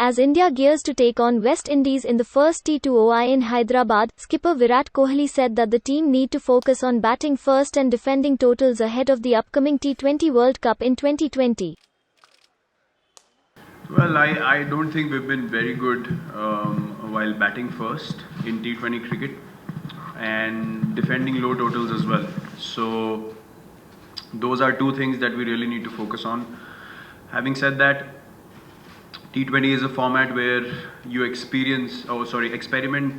As India gears to take on West Indies in the first T20 in Hyderabad, skipper Virat Kohli said that the team need to focus on batting first and defending totals ahead of the upcoming T20 World Cup in 2020. Well, I don't think we've been very good while batting first in T20 cricket and defending low totals as well. So those are two things that we really need to focus on. Having said that, T20 is a format where you experiment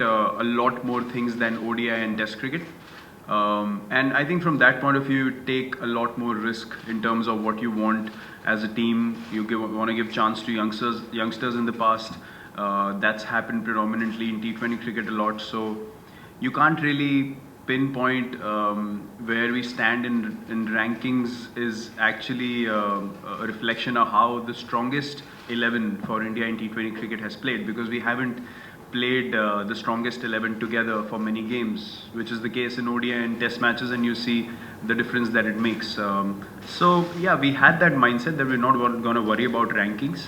a lot more things than ODI and Test cricket. And I think from that point of view, you take a lot more risk in terms of what you want as a team. You want to give chance to youngsters in the past. That's happened predominantly in T20 cricket a lot. So you can't really pinpoint where we stand in rankings is actually a reflection of how the strongest 11 for India in T20 cricket has played, because we haven't played the strongest 11 together for many games, which is the case in ODI and Test matches, and you see the difference that it makes. So yeah, we had that mindset that we're not going to worry about rankings.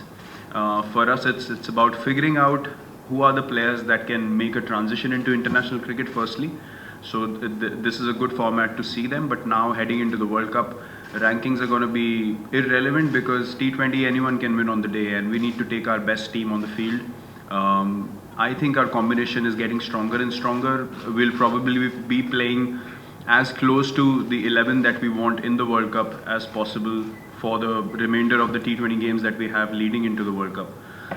For us, it's about figuring out who are the players that can make a transition into international cricket firstly. So this is a good format to see them, but now heading into the World Cup, rankings are going to be irrelevant because T20 anyone can win on the day, and we need to take our best team on the field. I think our combination is getting stronger and stronger. We'll probably be playing as close to the 11 that we want in the World Cup as possible for the remainder of the T20 games that we have leading into the World Cup.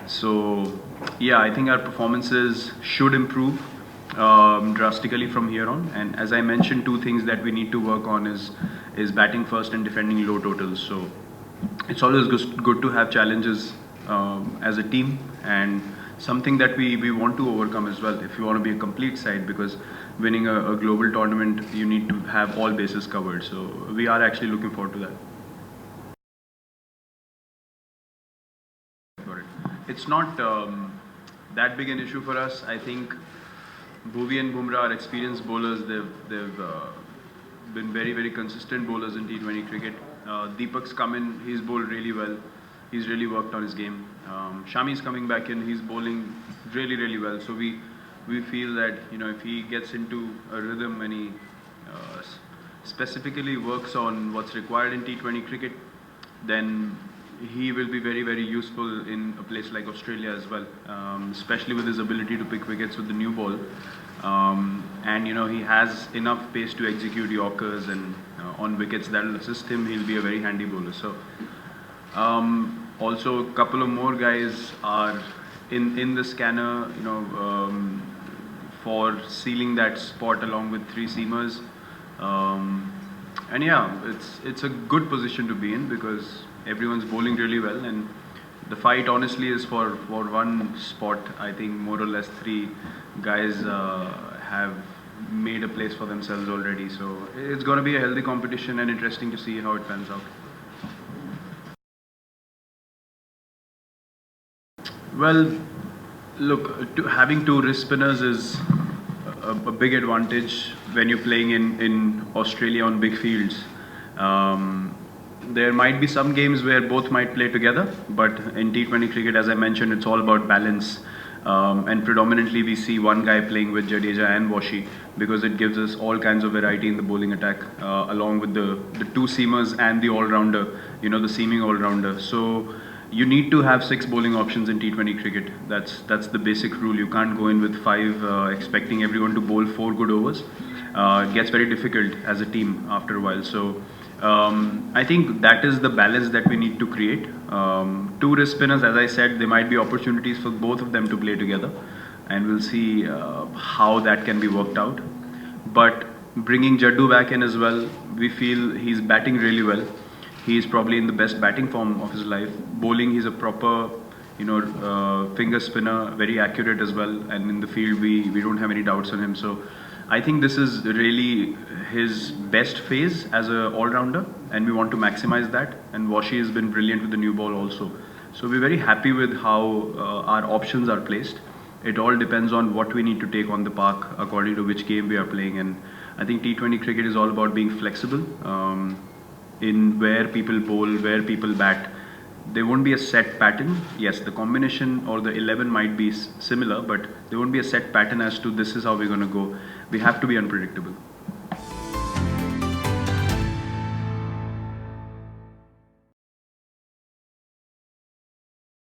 So yeah, I think our performances should improve drastically from here on. And as I mentioned, two things that we need to work on is batting first and defending low totals. So it's always good to have challenges as a team, and something that we want to overcome as well if you want to be a complete side, because winning a global tournament, you need to have all bases covered. So we are actually looking forward to that. It's not that big an issue for us. I think Bhuvi and Bumrah are experienced bowlers. They've been very, very consistent bowlers in T20 cricket. Deepak's come in, he's bowled really well. He's really worked on his game. Shami's coming back in, he's bowling really, really well. So we feel that, you know, if he gets into a rhythm and he specifically works on what's required in T20 cricket, then he will be very, very useful in a place like Australia as well, especially with his ability to pick wickets with the new ball. And you know, he has enough pace to execute Yorkers, and on wickets that will assist him. He'll be a very handy bowler. So also a couple of more guys are in the scanner, you know, for sealing that spot along with three seamers. And yeah, it's a good position to be in because everyone's bowling really well, and the fight honestly is for one spot. I think more or less three guys have made a place for themselves already. So it's going to be a healthy competition and interesting to see how it pans out. Well, look, having two wrist spinners is a big advantage when you're playing in Australia on big fields. There might be some games where both might play together, but in T20 cricket, as I mentioned, it's all about balance. And predominantly we see one guy playing with Jadeja and Washi because it gives us all kinds of variety in the bowling attack, along with the two seamers and the all-rounder, you know, the seaming all-rounder. So you need to have 6 bowling options in T20 cricket. That's the basic rule. You can't go in with 5 expecting everyone to bowl 4 good overs. It gets very difficult as a team after a while. So I think that is the balance that we need to create. Two wrist spinners, as I said, there might be opportunities for both of them to play together, and we'll see how that can be worked out. But bringing Jaddu back in as well, we feel he's batting really well. He's probably in the best batting form of his life. Bowling, he's a proper, you know, finger spinner, very accurate as well. And in the field, we don't have any doubts on him. So I think this is really his best phase as an all-rounder, and we want to maximize that. And Washi has been brilliant with the new ball also. So we're very happy with how our options are placed. It all depends on what we need to take on the park according to which game we are playing. And I think T20 cricket is all about being flexible in where people bowl, where people bat. there won't be a set pattern. Yes, the combination or the 11 might be similar, but there won't be a set pattern as to this is how we're going to go. We have to be unpredictable.